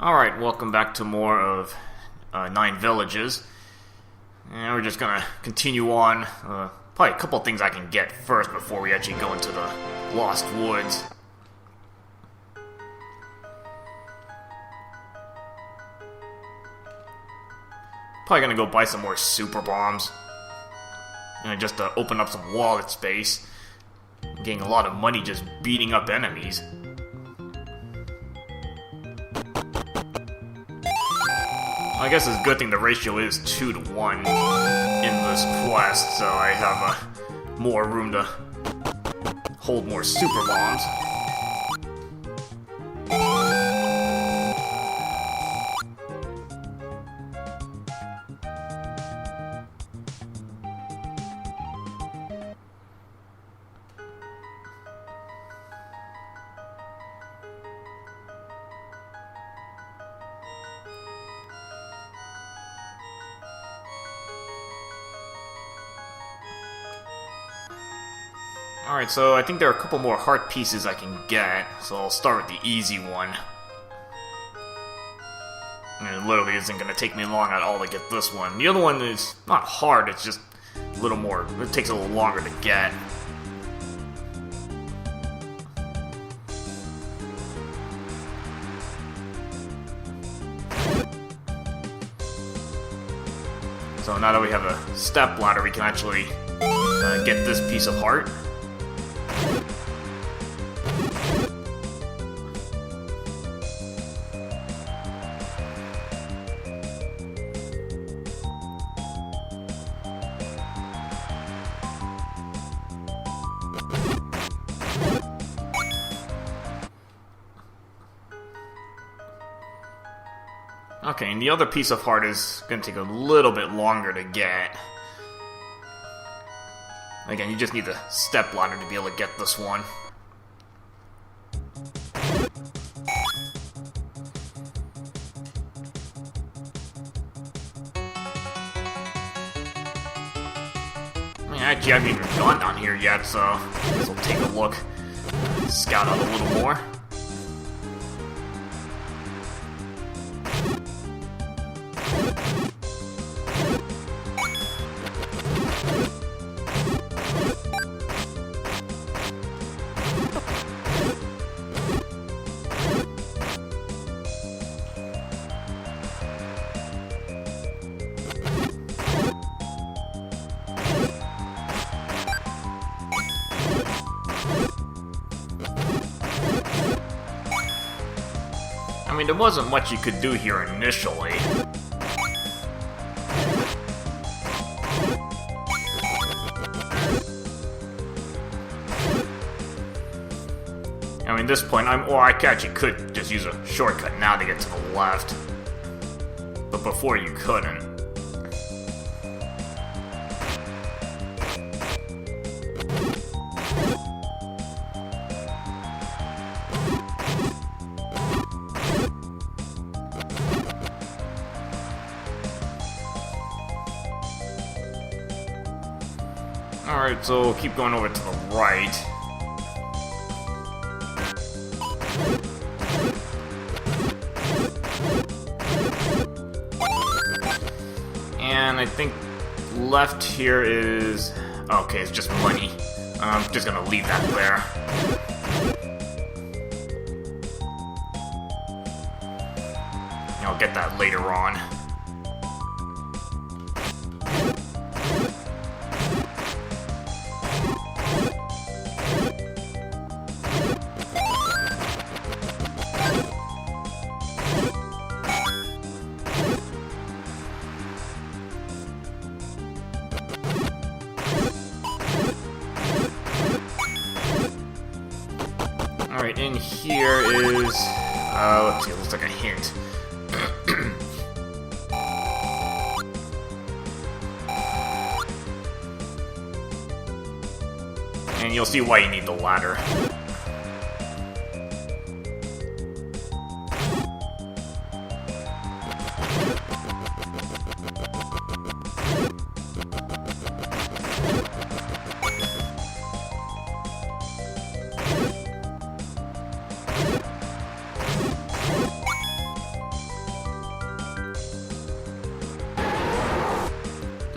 Alright, welcome back to more of 9 Villages. And we're just gonna continue on. Probably a couple things I can get first before we actually go into the Lost Woods. Probably gonna go buy some more super bombs. Just to open up some wallet space. I'm getting a lot of money just beating up enemies. I guess it's a good thing the ratio is 2 to 1 in this quest, so I have more room to hold more super bombs. Alright, so I think there are a couple more heart pieces I can get, so I'll start with the easy one. And it literally isn't going to take me long at all to get this one. The other one is not hard, it's just a little more, it takes a little longer to get. So now that we have a step ladder, we can actually get this piece of heart. Okay, and the other piece of heart is going to take a little bit longer to get. Again, you just need the step ladder to be able to get this one. Actually, I haven't even gone down here yet, so I guess we'll take a look, scout out a little more. I mean, there wasn't much you could do here initially. I mean, at this point, I actually could just use a shortcut now to get to the left. But before you couldn't. Alright, so we'll keep going over to the right. And I think left here is... okay, it's just money. I'm just gonna leave that there. I'll get that later on. Alright, in here is... let's see, it looks like a hint. And you'll see why you need the ladder.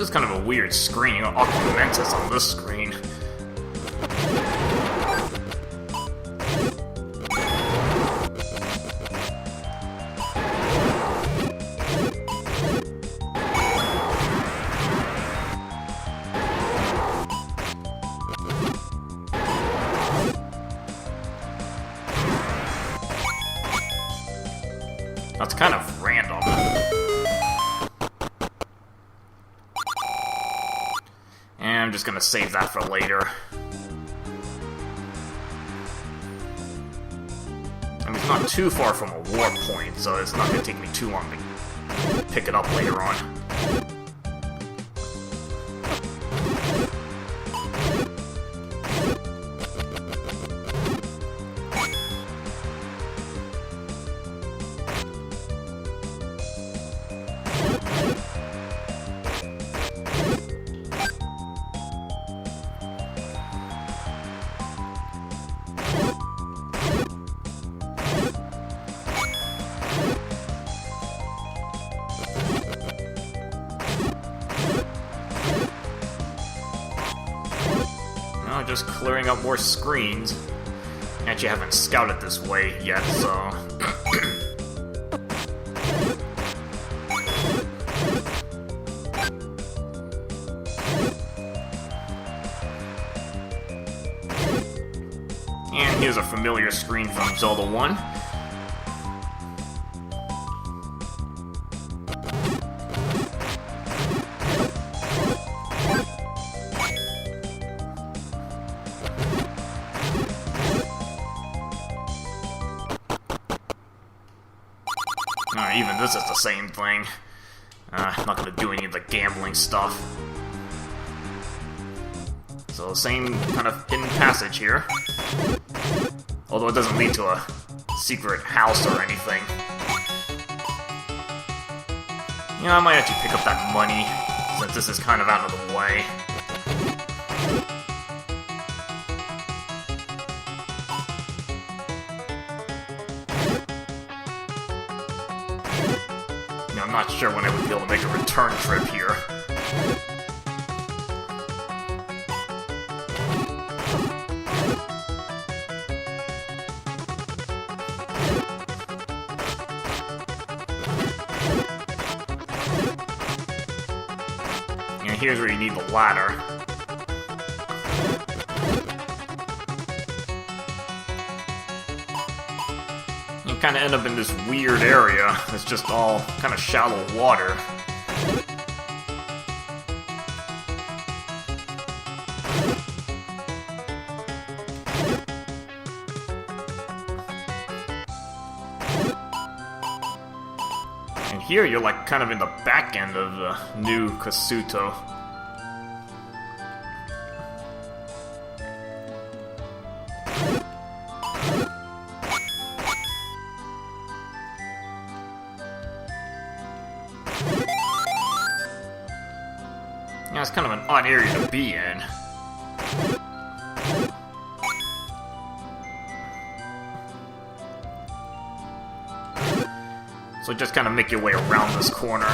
This is kind of a weird screen. You got Augmentus on this screen. That's kind of random. And I'm just gonna save that for later. I mean, it's not too far from a warp point, so it's not gonna take me too long to pick it up later on. Just clearing up more screens. Actually, I haven't scouted this way yet, so... And here's a familiar screen from Zelda 1. Even this is the same thing. I'm not gonna do any of the gambling stuff. So, same kind of hidden passage here. Although it doesn't lead to a secret house or anything. You know, I might actually pick up that money, since this is kind of out of the way. I'm not sure when I would be able to make a return trip here. And here's where you need the ladder. Kind of end up in this weird area. It's just all kind of shallow water. And here you're like kind of in the back end of the new Kasuto. Yeah, it's kind of an odd area to be in. So just kind of make your way around this corner.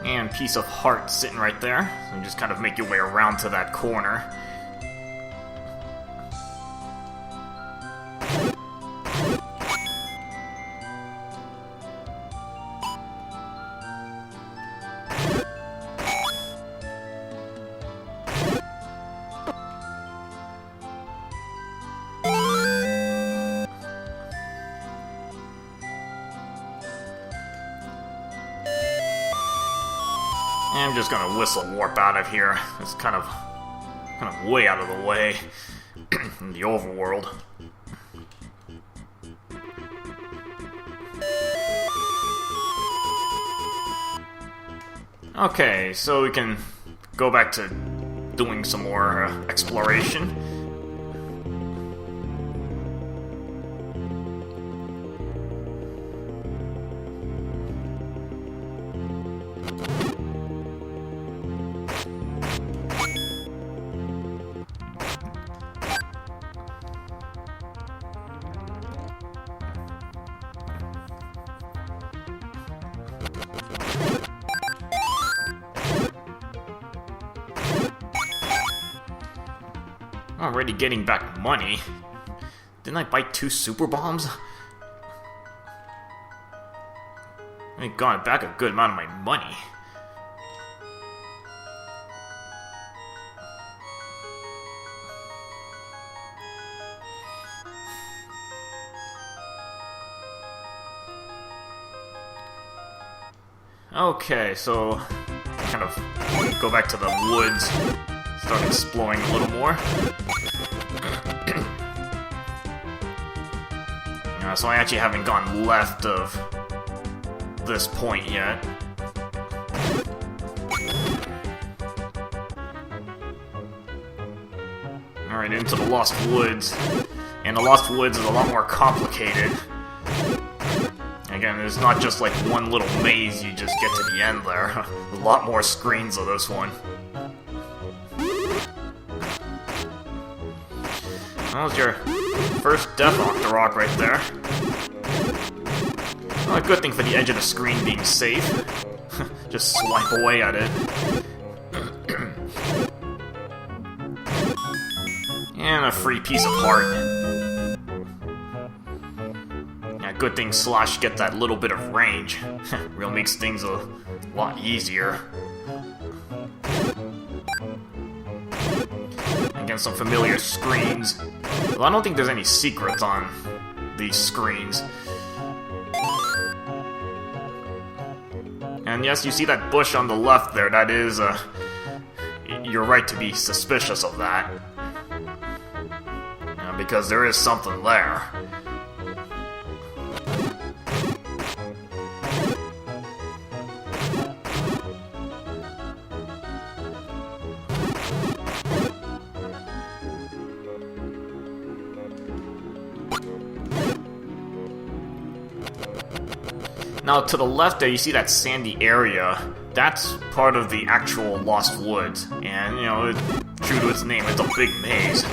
And piece of heart sitting right there. So you just kind of make your way around to that corner. I'm just gonna whistle warp out of here. It's kind of way out of the way in the overworld. Okay, so we can go back to doing some more exploration. Already getting back money. Didn't I buy 2 super bombs? I got back a good amount of my money. Okay, so kind of go back to the woods, start exploring a little more. So I actually haven't gone left of this point yet. Alright, into the Lost Woods. And the Lost Woods is a lot more complicated. Again, there's not just like one little maze you just get to the end there. A lot more screens of this one. That was your first death off the rock right there. Well, a good thing for the edge of the screen being safe. Just swipe away at it. And a free piece of heart. Yeah, good thing Slash get that little bit of range. Real makes things a lot easier. Again, some familiar screens. Well, I don't think there's any secrets on these screens. And yes, you see that bush on the left there, that is, you're right to be suspicious of that. Because there is something there. Now, to the left there, you see that sandy area. That's part of the actual Lost Woods. And, you know, true to its name, it's a big maze.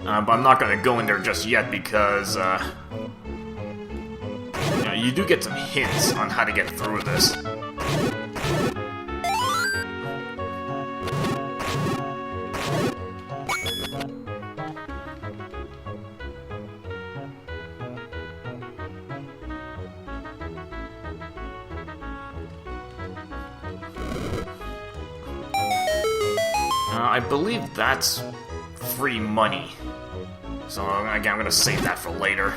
But I'm not going to go in there just yet because, you know, you do get some hints on how to get through this. I believe that's free money. So, again, I'm gonna save that for later.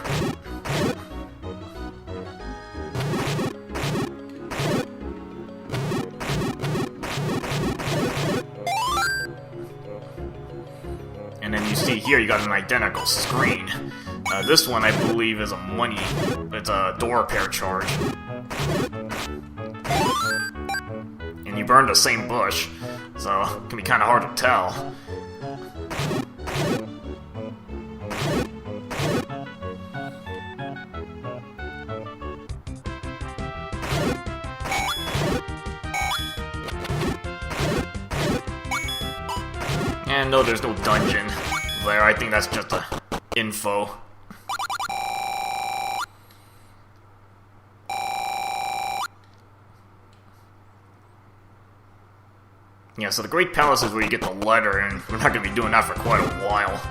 And then you see here, you got an identical screen. This one, I believe, is a money. It's a door repair charge. And you burned the same bush, so it can be kind of hard to tell. And no, there's no dungeon there. I think that's just a info. Yeah, so the Great Palace is where you get the letter, and we're not going to be doing that for quite a while.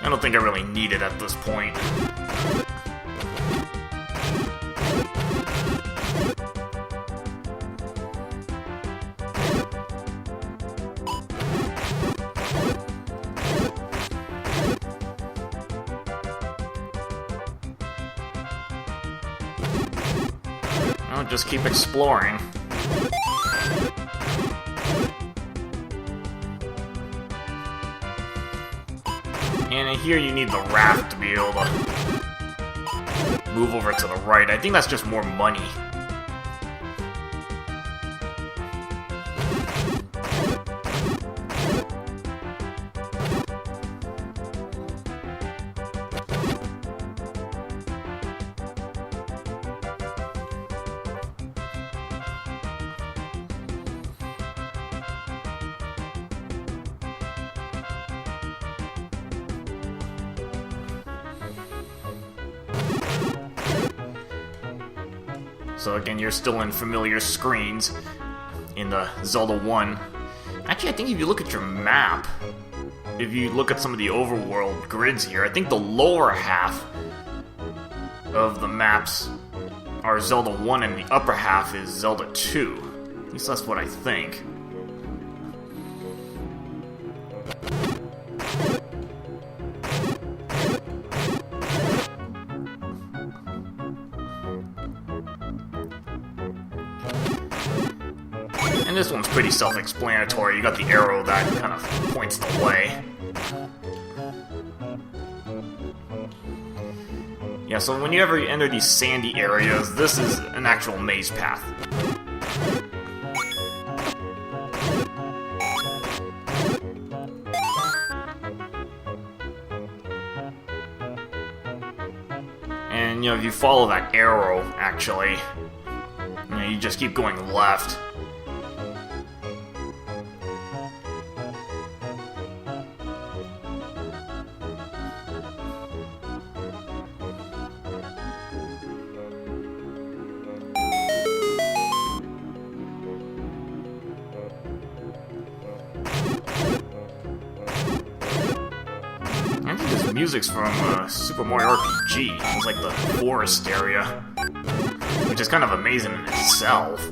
I don't think I really need it at this point. I'll just keep exploring. And here you need the raft to be able to move over to the right. I think that's just more money. So again, you're still in familiar screens in the Zelda 1. Actually, I think if you look at your map, if you look at some of the overworld grids here, I think the lower half of the maps are Zelda 1 and the upper half is Zelda 2. At least that's what I think. And this one's pretty self-explanatory. You got the arrow that kind of points the way. Yeah, so whenever you enter these sandy areas, this is an actual maze path. And, you know, if you follow that arrow, actually, you know, you just keep going left. I think this music's from Super Mario RPG. It's like the forest area, which is kind of amazing in itself.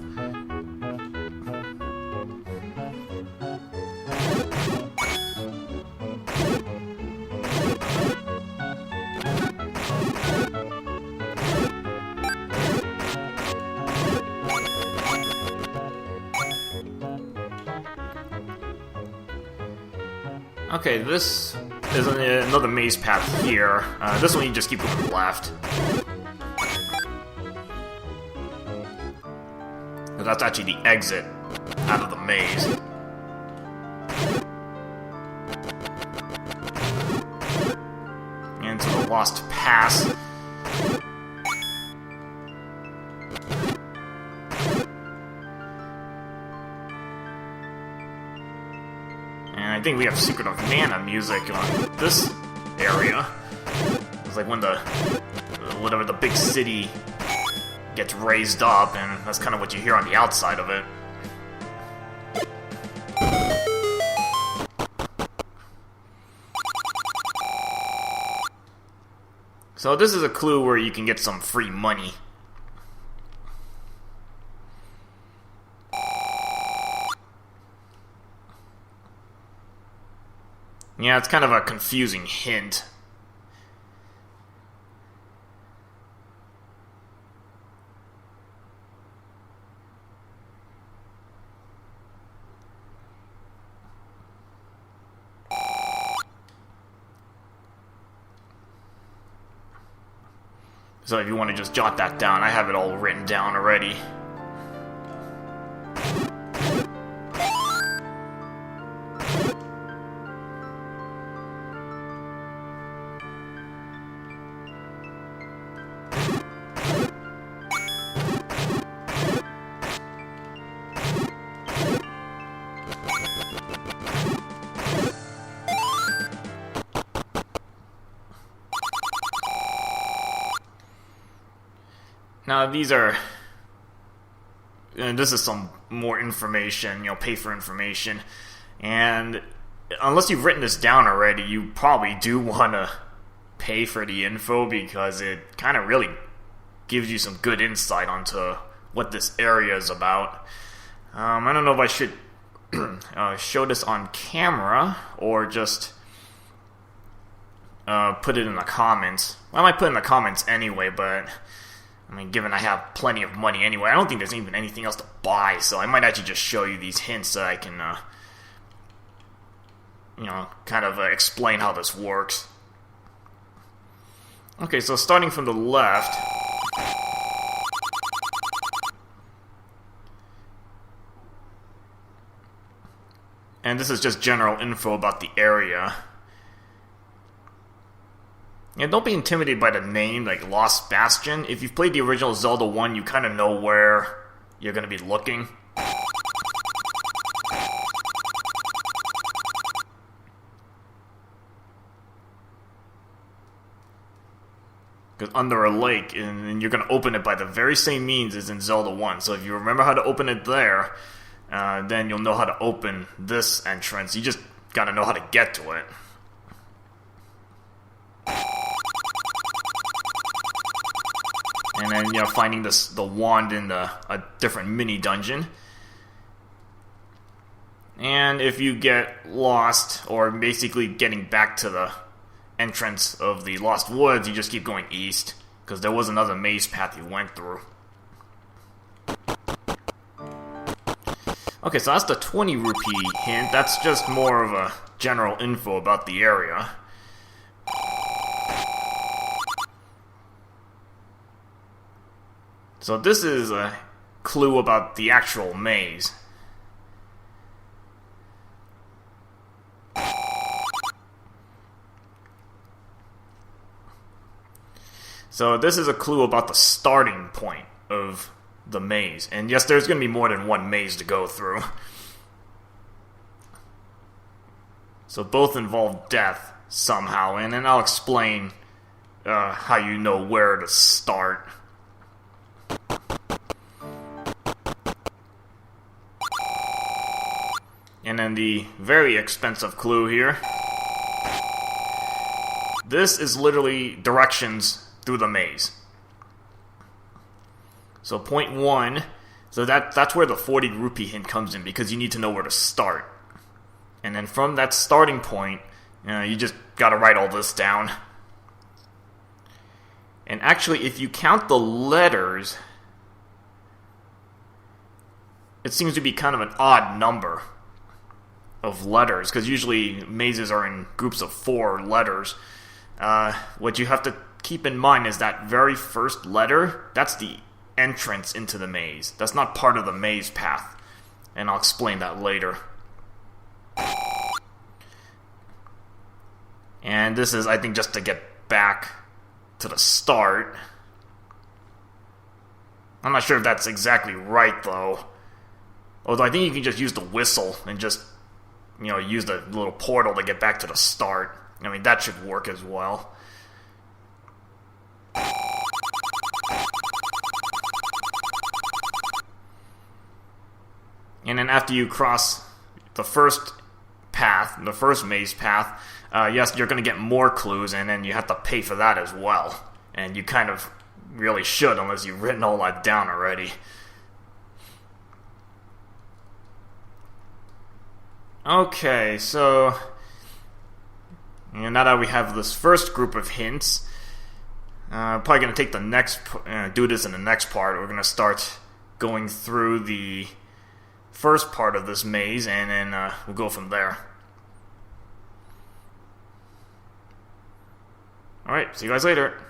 Okay, this is another maze path here. This one you just keep going left. That's actually the exit out of the maze. Into the Lost Pass. I think we have Secret of Mana music on this area. It's like when whatever the big city gets raised up, and that's kind of what you hear on the outside of it. So this is a clue where you can get some free money. Yeah, it's kind of a confusing hint. So if you want to just jot that down, I have it all written down already. Now these are, this is some more information, you know, pay for information, and unless you've written this down already, you probably do want to pay for the info because it kind of really gives you some good insight onto what this area is about. I don't know if I should show this on camera or just put it in the comments. Well, I might put it in the comments anyway, but I mean, given I have plenty of money anyway, I don't think there's even anything else to buy, so I might actually just show you these hints so I can kind of explain how this works. Okay, so starting from the left, and this is just general info about the area. And don't be intimidated by the name, like Lost Bastion. If you've played the original Zelda 1, you kind of know where you're going to be looking. Because under a lake, and you're going to open it by the very same means as in Zelda 1. So if you remember how to open it there, then you'll know how to open this entrance. You just got to know how to get to it. And then, finding the wand in a different mini-dungeon. And if you get lost, or basically getting back to the entrance of the Lost Woods, you just keep going east, because there was another maze path you went through. Okay, so that's the 20 rupee hint. That's just more of a general info about the area. So this is a clue about the actual maze. So this is a clue about the starting point of the maze. And yes, there's going to be more than one maze to go through. So both involve death somehow, and then I'll explain how you know where to start. And then the very expensive clue here. This is literally directions through the maze. So point 1, so that's where the 40 rupee hint comes in, because you need to know where to start. And then from that starting point, you just gotta write all this down. And actually, if you count the letters, it seems to be kind of an odd number of letters, because usually mazes are in groups of 4 letters. What you have to keep in mind is that very first letter, that's the entrance into the maze. That's not part of the maze path, and I'll explain that later. And this is, I think, just to get back to the start. I'm not sure if that's exactly right, though. Although I think you can just use the whistle and just, use the little portal to get back to the start. I mean, that should work as well. And then after you cross the first path, the first maze path, yes, you're going to get more clues, and then you have to pay for that as well. And you kind of really should, unless you've written all that down already. Okay, so now that we have this first group of hints, probably going to take the next, do this in the next part. We're going to start going through the first part of this maze, and then we'll go from there. Alright, see you guys later.